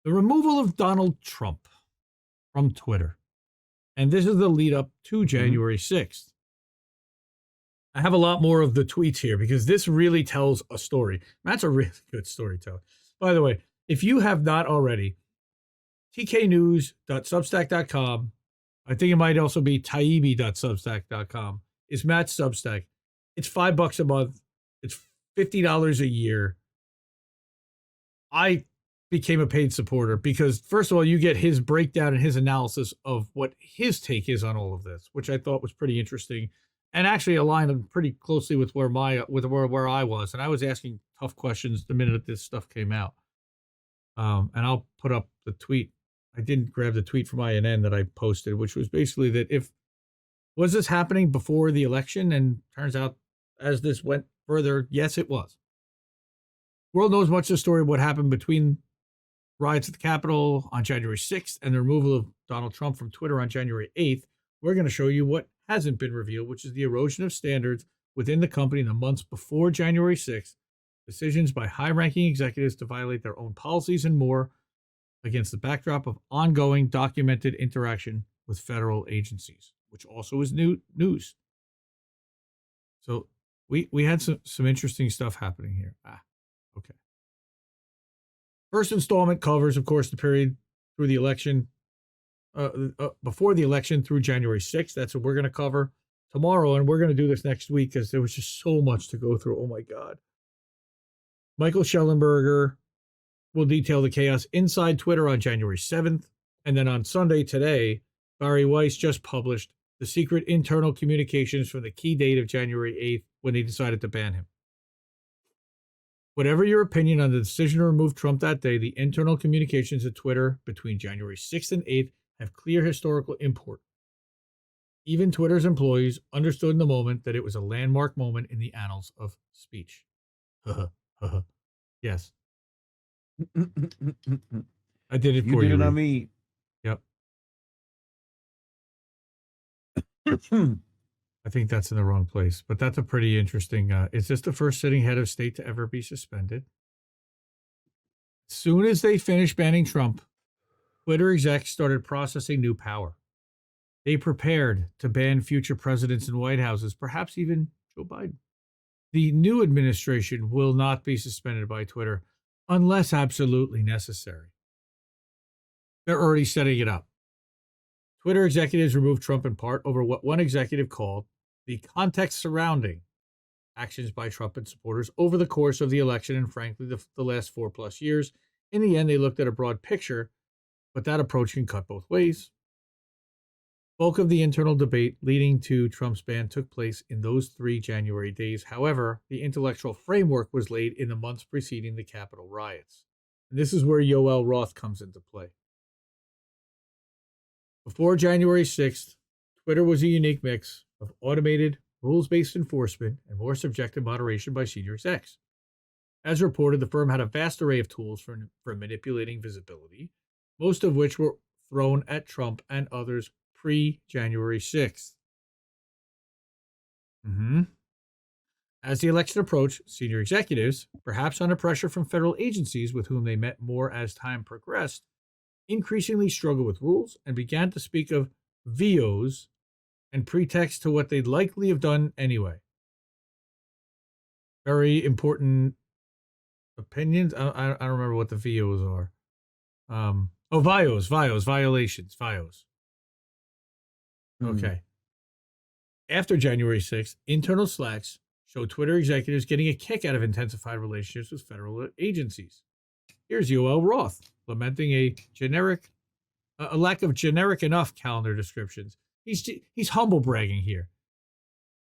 The removal of Donald Trump from Twitter. And this is the lead up to January 6th. I have a lot more of the tweets here because this really tells a story. Matt's a really good storyteller. By the way, if you have not already, tknews.substack.com, I think it might also be taibbi.substack.com, is Matt's Substack. It's $5 a month. It's $50 a year. I became a paid supporter because, first of all, you get his breakdown and his analysis of what his take is on all of this, which I thought was pretty interesting and actually aligned pretty closely with where I was. And I was asking tough questions the minute this stuff came out. And I'll put up the tweet. I didn't grab the tweet from INN that I posted, which was basically that was this happening before the election? And turns out as this went further, yes, it was. World knows much of the story of what happened between riots at the Capitol on January 6th and the removal of Donald Trump from Twitter on January 8th. We're going to show you what hasn't been revealed, which is the erosion of standards within the company in the months before January 6th, decisions by high-ranking executives to violate their own policies and more against the backdrop of ongoing documented interaction with federal agencies, which also is new news. So we had some interesting stuff happening here. Okay. First installment covers, of course, the period through the election, before the election through January 6th. That's what we're going to cover tomorrow, and we're going to do this next week because there was just so much to go through. Oh, my God. Michael Schellenberger will detail the chaos inside Twitter on January 7th, and then on Sunday today, Barry Weiss just published the secret internal communications from the key date of January 8th when they decided to ban him. Whatever your opinion on the decision to remove Trump that day, the internal communications at Twitter between January 6th and 8th have clear historical import. Even Twitter's employees understood in the moment that it was a landmark moment in the annals of speech. Yes. I did it for you. You did it on me. Yep. I think that's in the wrong place, but that's a pretty interesting. Is this the first sitting head of state to ever be suspended? As soon as they finished banning Trump, Twitter execs started processing new power. They prepared to ban future presidents and White Houses, perhaps even Joe Biden. The new administration will not be suspended by Twitter unless absolutely necessary. They're already setting it up. Twitter executives removed Trump in part over what one executive called the context surrounding actions by Trump and supporters over the course of the election and, frankly, the last 4+ years. In the end, they looked at a broad picture, but that approach can cut both ways. Bulk of the internal debate leading to Trump's ban took place in those 3 January days. However, the intellectual framework was laid in the months preceding the Capitol riots. And this is where Yoel Roth comes into play. Before January 6th, Twitter was a unique mix of automated, rules-based enforcement and more subjective moderation by senior execs. As reported, the firm had a vast array of tools for manipulating visibility, most of which were thrown at Trump and others pre-January 6th. As the election approached, senior executives, perhaps under pressure from federal agencies with whom they met more as time progressed, increasingly struggled with rules and began to speak of VOs and pretext to what they'd likely have done anyway. Very important opinions. I don't remember what the VOs are. Violations. Okay. After January 6th, internal Slacks showed Twitter executives getting a kick out of intensified relationships with federal agencies. Here's Yoel Roth lamenting a lack of generic enough calendar descriptions. He's humble bragging here.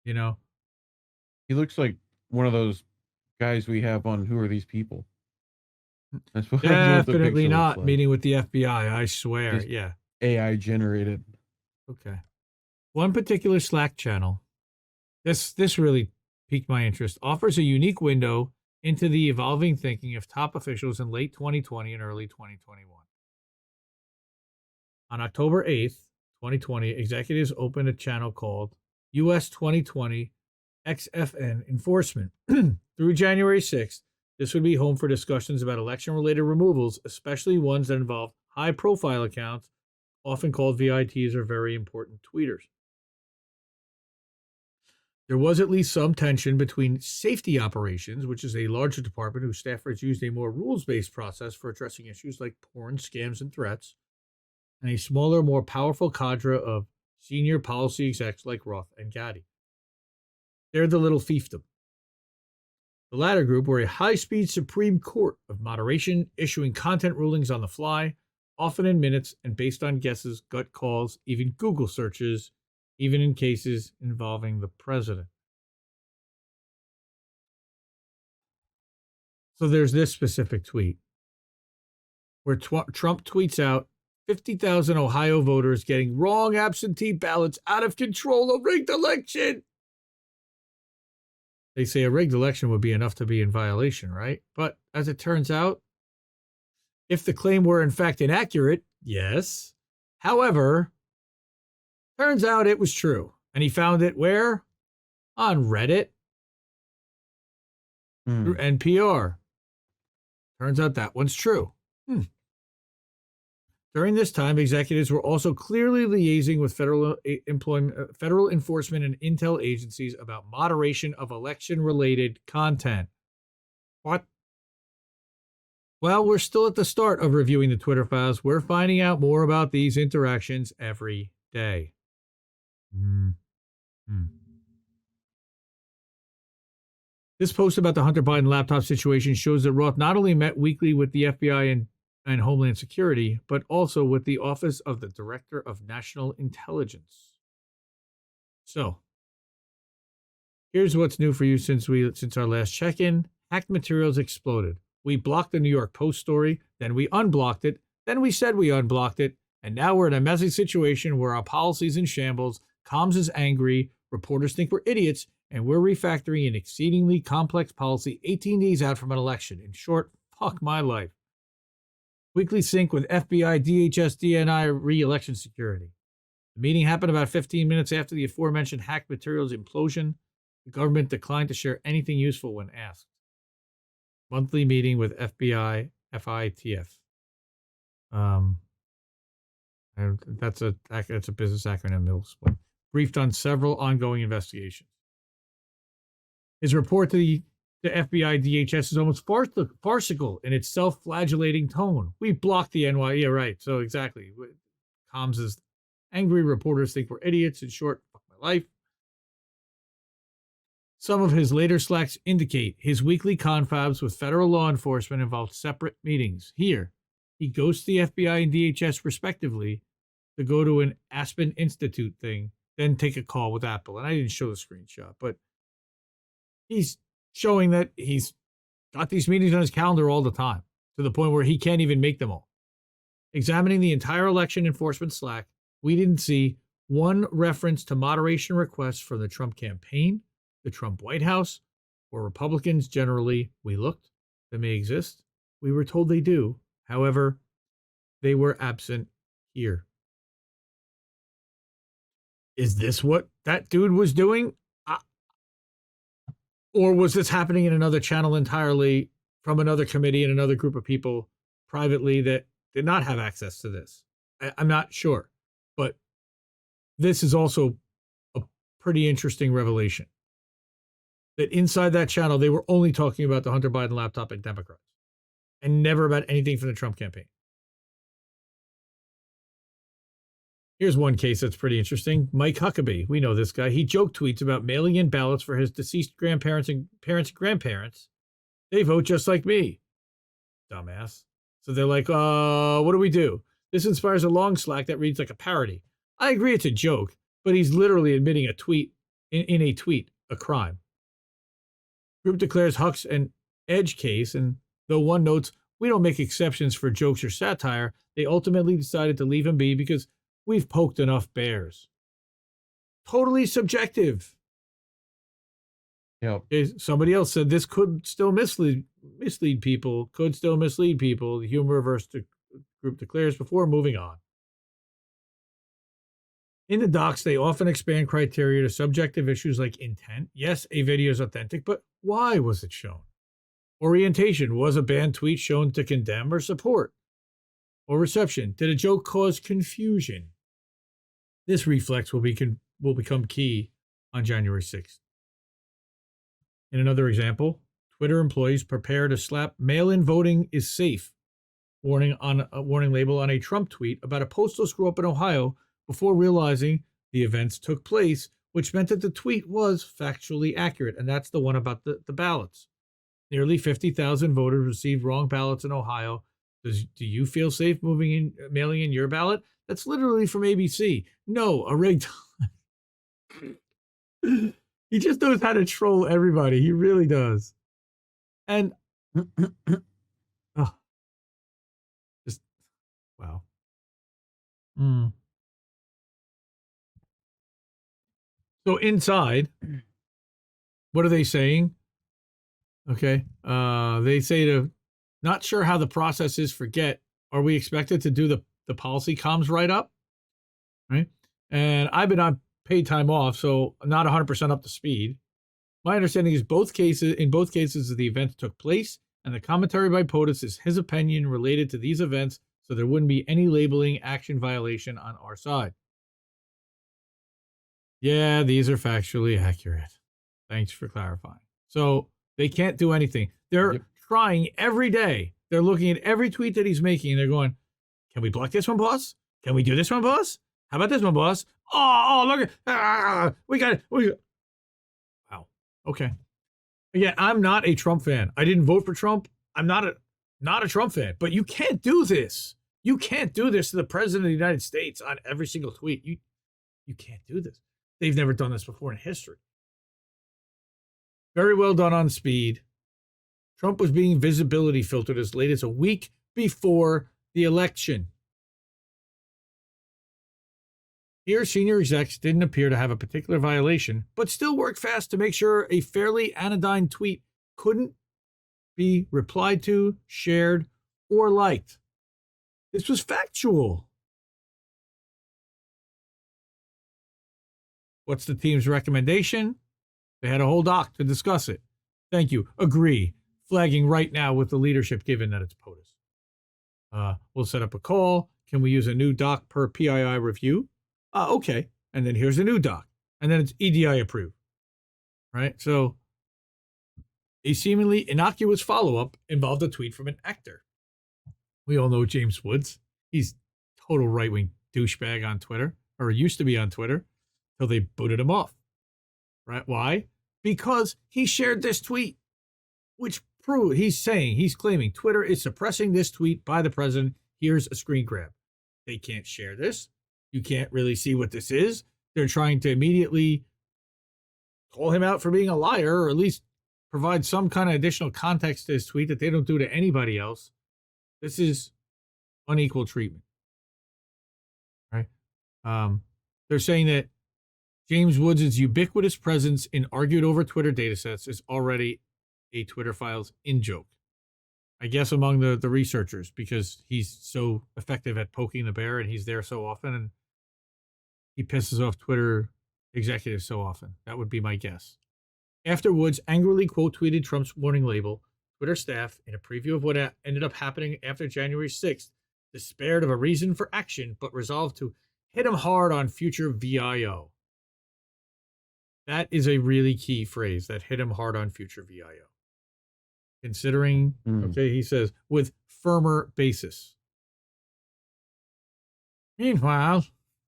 You know, he looks like one of those guys we have on Who Are These People? That's what definitely not like. Meeting with the FBI. I swear. Just yeah. AI generated. Okay. One particular Slack channel. This really piqued my interest. Offers a unique window into the evolving thinking of top officials in late 2020 and early 2021. On October 8th, 2020, executives opened a channel called US 2020 XFN Enforcement. Through January 6th, This would be home for discussions about election-related removals, especially ones that involve high-profile accounts, often called VITs or very important tweeters. There was at least some tension between safety operations, which is a larger department whose staffers used a more rules-based process for addressing issues like porn, scams, and threats, and a smaller, more powerful cadre of senior policy execs like Roth and Gaddy. They're the little fiefdom. The latter group were a high-speed Supreme Court of moderation, issuing content rulings on the fly, often in minutes and based on guesses, gut calls, even Google searches, even in cases involving the president. So there's this specific tweet where Trump tweets out 50,000 Ohio voters getting wrong absentee ballots out of control, a rigged election. They say a rigged election would be enough to be in violation, right? But as it turns out, if the claim were in fact inaccurate, yes. However, turns out it was true. And he found it where? On Reddit. Through NPR. Turns out that one's true. During this time, executives were also clearly liaising with federal enforcement and intel agencies about moderation of election-related content. What? Well, we're still at the start of reviewing the Twitter files. We're finding out more about these interactions every day. This post about the Hunter Biden laptop situation shows that Roth not only met weekly with the FBI and Homeland Security, but also with the Office of the Director of National Intelligence. So, here's what's new for you since our last check-in. Hacked materials exploded. We blocked the New York Post story, then we unblocked it, then we said we unblocked it, and now we're in a messy situation where our policy's in shambles, comms is angry, reporters think we're idiots, and we're refactoring an exceedingly complex policy 18 days out from an election. In short, fuck my life. Weekly sync with FBI, DHS, DNI, re-election security. The meeting happened about 15 minutes after the aforementioned hacked materials implosion. The government declined to share anything useful when asked. Monthly meeting with FBI, FITF. That's a business acronym. They'll explain. Briefed on several ongoing investigations. His report to the FBI DHS is almost farcical in its self-flagellating tone. We blocked the NY. Yeah, right. So exactly. Comms is angry. Reporters think we're idiots. In short, fuck my life. Some of his later slacks indicate his weekly confabs with federal law enforcement involved separate meetings. Here, he goes to the FBI and DHS respectively to go to an Aspen Institute thing, then take a call with Apple. And I didn't show the screenshot, but he's showing that he's got these meetings on his calendar all the time, to the point where he can't even make them all. Examining the entire election enforcement Slack, we didn't see one reference to moderation requests from the Trump campaign, the Trump White House, or Republicans generally. We looked. They may exist. We were told they do. However, they were absent here. Is this what that dude was doing? Or was this happening in another channel entirely from another committee and another group of people privately that did not have access to this? I'm not sure. But this is also a pretty interesting revelation. That inside that channel, they were only talking about the Hunter Biden laptop and Democrats, and never about anything from the Trump campaign. Here's one case that's pretty interesting. Mike Huckabee. We know this guy. He joke tweets about mailing in ballots for his deceased grandparents and grandparents. They vote just like me. Dumbass. So they're like, what do we do? This inspires a long Slack that reads like a parody. I agree it's a joke, but he's literally admitting a tweet, in a tweet, a crime. Group declares Huck's an edge case, and though one notes, we don't make exceptions for jokes or satire, they ultimately decided to leave him be because we've poked enough bears. Totally subjective. Yep. Somebody else said this could still mislead people, The humor reverse group declares before moving on. In the docs, they often expand criteria to subjective issues like intent. Yes, a video is authentic, but why was it shown? Orientation. Was a banned tweet shown to condemn or support? Or reception. Did a joke cause confusion? This reflex will become key on January 6th. In another example, Twitter employees prepare to slap mail-in voting is safe warning label on a Trump tweet about a postal screw-up in Ohio before realizing the events took place, which meant that the tweet was factually accurate. And that's the one about the ballots. Nearly 50,000 voters received wrong ballots in Ohio. Do you feel safe mailing in your ballot? That's literally from ABC. No, a rigged. He just knows how to troll everybody. He really does. And just wow. So inside, what are they saying? Okay. They say to not sure how the process is, forget. Are we expected to do the policy comms write up? Right. And I've been on paid time off, so I'm not 100% up to speed. My understanding is in both cases, the events took place, and the commentary by POTUS is his opinion related to these events, so there wouldn't be any labeling action violation on our side. Yeah, these are factually accurate. Thanks for clarifying. So they can't do anything. They're trying every day. They're looking at every tweet that he's making, and they're going, can we block this one, boss? Can we do this one, boss? How about this one, boss? Oh, look at we got it. Wow. Okay. Again, I'm not a Trump fan. I didn't vote for Trump. I'm not a Trump fan. But you can't do this. You can't do this to the president of the United States on every single tweet. You can't do this. They've never done this before in history. Very well done on speed. Trump was being visibility filtered as late as a week before the election. Here, senior execs didn't appear to have a particular violation, but still worked fast to make sure a fairly anodyne tweet couldn't be replied to, shared, or liked. This was factual. What's the team's recommendation? They had a whole doc to discuss it. Thank you. Agree. Flagging right now with the leadership given that it's POTUS. We'll set up a call. Can we use a new doc per PII review? Okay. And then here's a new doc. And then it's EDI approved. Right? So a seemingly innocuous follow-up involved a tweet from an actor. We all know James Woods. He's total right-wing douchebag on Twitter, or used to be on Twitter, till they booted him off. Right? Why? Because he shared this tweet, which he's claiming Twitter is suppressing this tweet by the president. Here's a screen grab. They can't share this. You can't really see what this is. They're trying to immediately call him out for being a liar, or at least provide some kind of additional context to his tweet that they don't do to anybody else. This is unequal treatment. Right? They're saying that James Woods' ubiquitous presence in argued over Twitter datasets is already a Twitter files in-joke. I guess among the researchers, because he's so effective at poking the bear and he's there so often and he pisses off Twitter executives so often. That would be my guess. After Woods angrily quote tweeted Trump's warning label, Twitter staff, in a preview of what ended up happening after January 6th, despaired of a reason for action, but resolved to hit him hard on future VIO. That is a really key phrase, that hit him hard on future VIO. Considering, he says, with firmer basis. Meanwhile,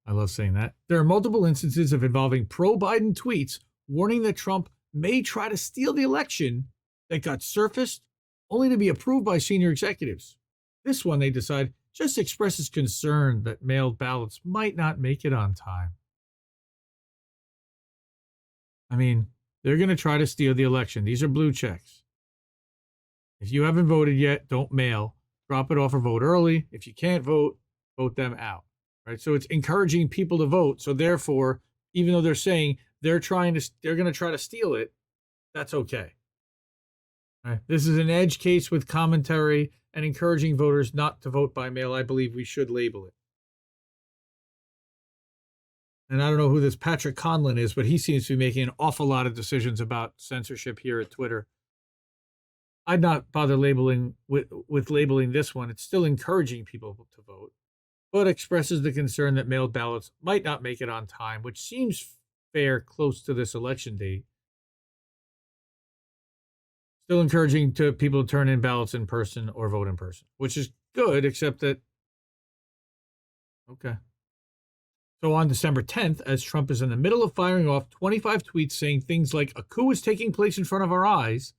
I love saying that, there are multiple instances of involving pro-Biden tweets warning that Trump may try to steal the election that got surfaced only to be approved by senior executives. This one, they decide, just expresses concern that mailed ballots might not make it on time. I mean, they're going to try to steal the election. These are blue checks. If you haven't voted yet, don't mail. Drop it off or vote early. If you can't vote, vote them out. Right? So it's encouraging people to vote. So therefore, even though they're saying they're going to try to steal it, that's okay. Right? This is an edge case with commentary and encouraging voters not to vote by mail. I believe we should label it. And I don't know who this Patrick Conlon is, but he seems to be making an awful lot of decisions about censorship here at Twitter. I'd not bother labeling with labeling this one. It's still encouraging people to vote, but expresses the concern that mailed ballots might not make it on time, which seems fair close to this election date. Still encouraging to people to turn in ballots in person or vote in person, which is good, except that, okay. So on December 10th, as Trump is in the middle of firing off 25 tweets saying things like a coup is taking place in front of our eyes,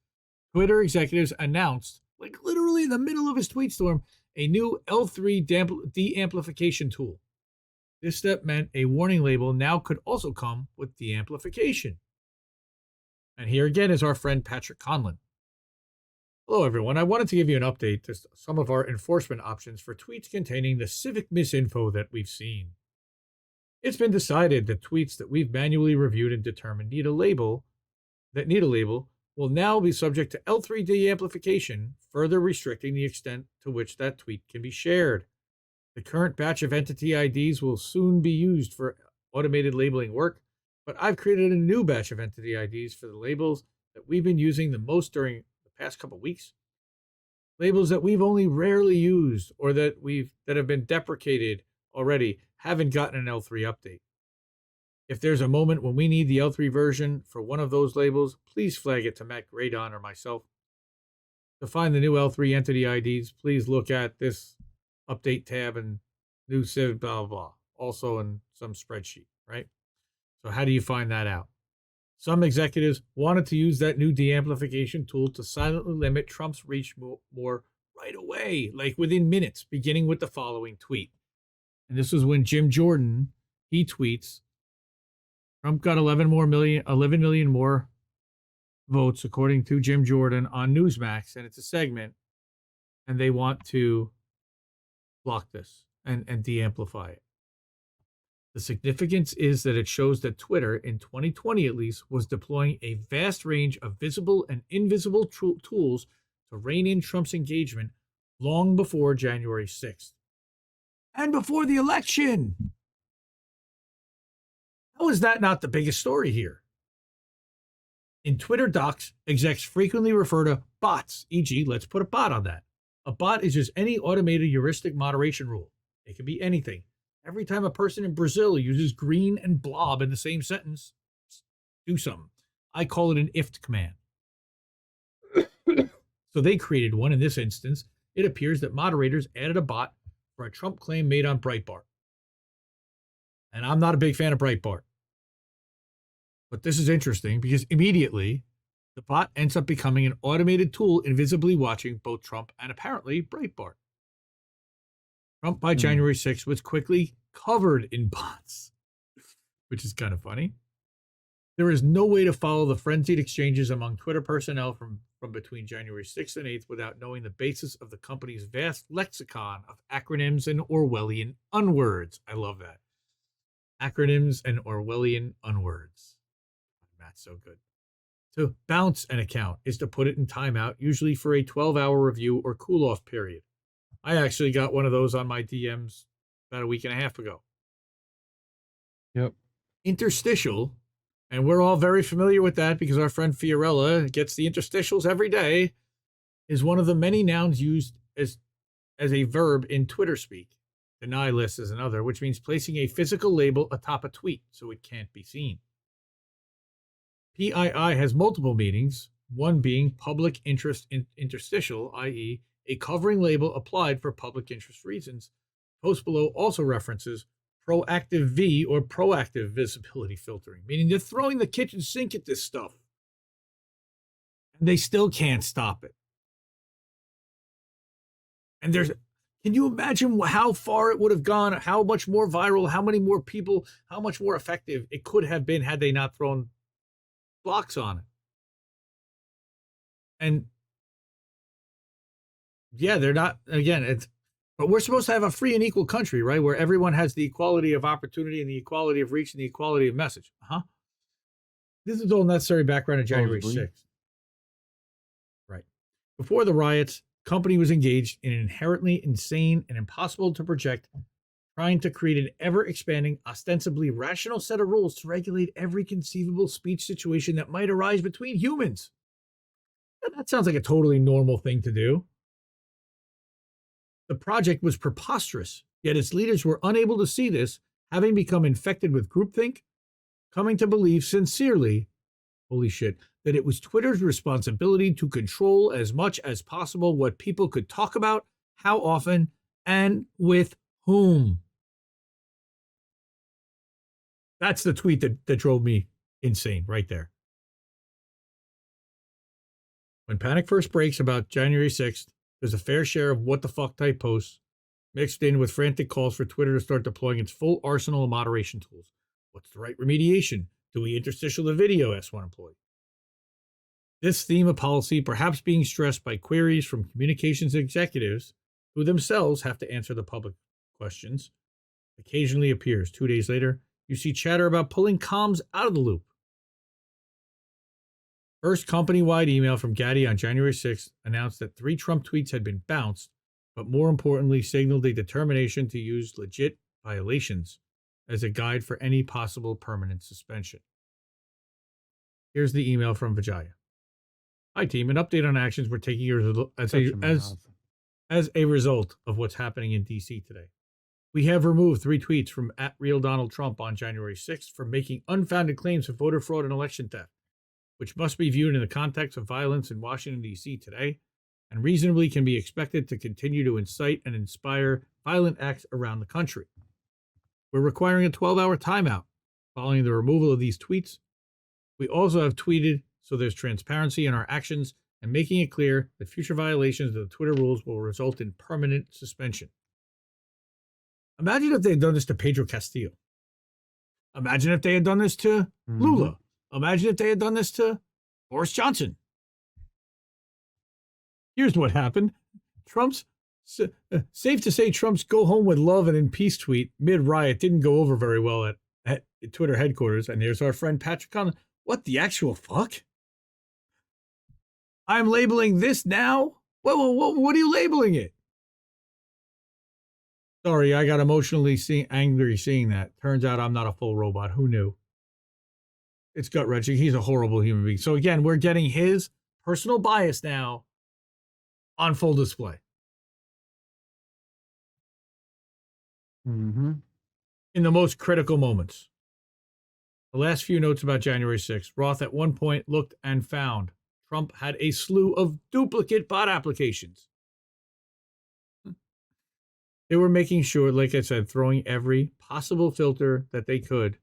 Twitter executives announced, like literally in the middle of his tweet storm, a new L3 de-amplification tool. This step meant a warning label now could also come with de-amplification. And here again is our friend Patrick Conlon. Hello, everyone. I wanted to give you an update to some of our enforcement options for tweets containing the civic misinfo that we've seen. It's been decided that tweets that we've manually reviewed and determined need a label will now be subject to L3 de-amplification, further restricting the extent to which that tweet can be shared. The current batch of entity IDs will soon be used for automated labeling work, but I've created a new batch of entity IDs for the labels that we've been using the most during the past couple weeks. Labels that we've only rarely used or that have been deprecated already haven't gotten an L3 update. If there's a moment when we need the L3 version for one of those labels, please flag it to Matt Gradon or myself. To find the new L3 entity IDs, please look at this update tab and new civ blah, blah, blah, also in some spreadsheet, right? So how do you find that out? Some executives wanted to use that new de-amplification tool to silently limit Trump's reach more right away, like within minutes, beginning with the following tweet. And this was when Jim Jordan, he tweets, Trump got 11 million more votes, according to Jim Jordan on Newsmax, and it's a segment, and they want to block this and de-amplify it. The significance is that it shows that Twitter, in 2020 at least, was deploying a vast range of visible and invisible tools to rein in Trump's engagement long before January 6th. And before the election! How is that not the biggest story here? In Twitter docs, execs frequently refer to bots, e.g., let's put a bot on that. A bot is just any automated heuristic moderation rule. It can be anything. Every time a person in Brazil uses green and blob in the same sentence, do something. I call it an IFT command. So they created one in this instance. It appears that moderators added a bot for a Trump claim made on Breitbart. And I'm not a big fan of Breitbart. But this is interesting because immediately the bot ends up becoming an automated tool invisibly watching both Trump and apparently Breitbart. Trump by January 6th was quickly covered in bots, which is kind of funny. There is no way to follow the frenzied exchanges among Twitter personnel from between January 6th and 8th without knowing the basis of the company's vast lexicon of acronyms and Orwellian unwords. I love that. Acronyms and Orwellian unwords. Matt's so good. To bounce an account is to put it in timeout, usually for a 12-hour review or cool-off period. I actually got one of those on my DMs about a week and a half ago. Yep. Interstitial, and we're all very familiar with that because our friend Fiorella gets the interstitials every day, is one of the many nouns used as a verb in Twitter speak. Deny list is another, which means placing a physical label atop a tweet so it can't be seen. PII has multiple meanings, one being public interest interstitial, i.e., a covering label applied for public interest reasons. Post below also references proactive V or proactive visibility filtering, meaning they're throwing the kitchen sink at this stuff. And they still can't stop it. And can you imagine how far it would have gone, how much more viral, how many more people, how much more effective it could have been had they not thrown blocks on it? And yeah, they're not, again, but we're supposed to have a free and equal country, right? Where everyone has the equality of opportunity and the equality of reach and the equality of message. This is all necessary background of January 6th. Right. Before the riots, company was engaged in an inherently insane and impossible to project, trying to create an ever-expanding, ostensibly rational set of rules to regulate every conceivable speech situation that might arise between humans. That sounds like a totally normal thing to do. The project was preposterous, yet its leaders were unable to see this, having become infected with groupthink, coming to believe sincerely, holy shit, that it was Twitter's responsibility to control as much as possible what people could talk about, how often, and with whom. That's the tweet that drove me insane right there. When panic first breaks about January 6th, there's a fair share of what the fuck type posts mixed in with frantic calls for Twitter to start deploying its full arsenal of moderation tools. What's the right remediation? Do we interstitial the video? Asked one employee. This theme of policy, perhaps being stressed by queries from communications executives who themselves have to answer the public questions, occasionally appears. 2 days later, you see chatter about pulling comms out of the loop. First company-wide email from Gaddy on January 6th announced that 3 Trump tweets had been bounced, but more importantly signaled a determination to use legit violations as a guide for any possible permanent suspension. Here's the email from Vijaya. Hi team, an update on actions we're taking as a result of what's happening in DC today. We have removed 3 tweets from @RealDonaldTrump on January 6th for making unfounded claims of voter fraud and election theft, which must be viewed in the context of violence in Washington, D.C. today, and reasonably can be expected to continue to incite and inspire violent acts around the country. We're requiring a 12-hour timeout following the removal of these tweets. We also have tweeted so there's transparency in our actions and making it clear that future violations of the Twitter rules will result in permanent suspension. Imagine if they had done this to Pedro Castillo. Imagine if they had done this to Lula. Imagine if they had done this to Boris Johnson. Here's what happened. Safe to say Trump's go home with love and in peace tweet mid-riot didn't go over very well at Twitter headquarters. And there's our friend Patrick Conlon. What the actual fuck? I'm labeling this now? What are you labeling it? Sorry, I got emotionally angry seeing that. Turns out I'm not a full robot. Who knew? It's gut-wrenching. He's a horrible human being. So again, we're getting his personal bias now on full display. Mm-hmm. In the most critical moments. The last few notes about January 6th. Roth at one point looked and found Trump had a slew of duplicate bot applications. They were making sure, like I said, throwing every possible filter that they could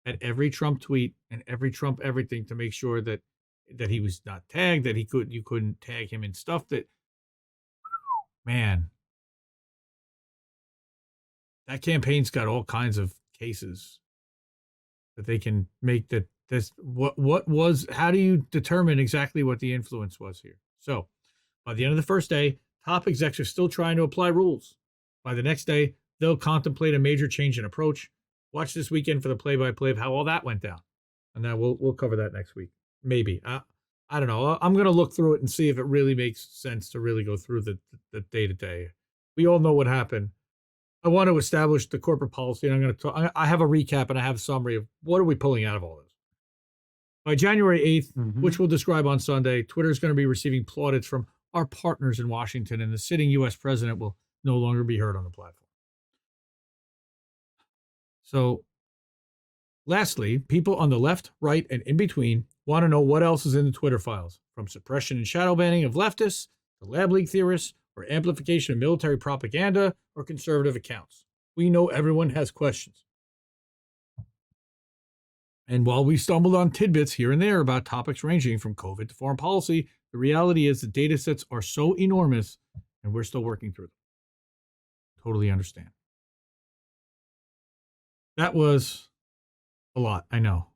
at every Trump tweet and every Trump everything to make sure that he was not tagged, that you couldn't tag him in stuff that, man, that campaign's got all kinds of cases that they can make that this, how do you determine exactly what the influence was here? So by the end of the first day, top execs are still trying to apply rules. By the next day, they'll contemplate a major change in approach. Watch this weekend for the play-by-play of how all that went down. And then we'll cover that next week. Maybe. I don't know. I'm going to look through it and see if it really makes sense to really go through the day-to-day. We all know what happened. I want to establish the corporate policy, and I'm going to talk. I have a recap and I have a summary of what are we pulling out of all this. By January 8th, which we'll describe on Sunday, Twitter is going to be receiving plaudits from our partners in Washington, and the sitting U.S. president will no longer be heard on the platform. So, lastly, people on the left, right, and in between want to know what else is in the Twitter files, from suppression and shadow banning of leftists to lab leak theorists or amplification of military propaganda or conservative accounts. We know everyone has questions. And while we stumbled on tidbits here and there about topics ranging from COVID to foreign policy, the reality is the data sets are so enormous and we're still working through them. Totally understand. That was a lot, I know.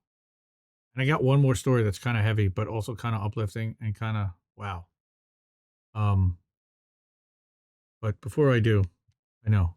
And I got one more story that's kind of heavy, but also kind of uplifting and kind of wow. But before I do, I know.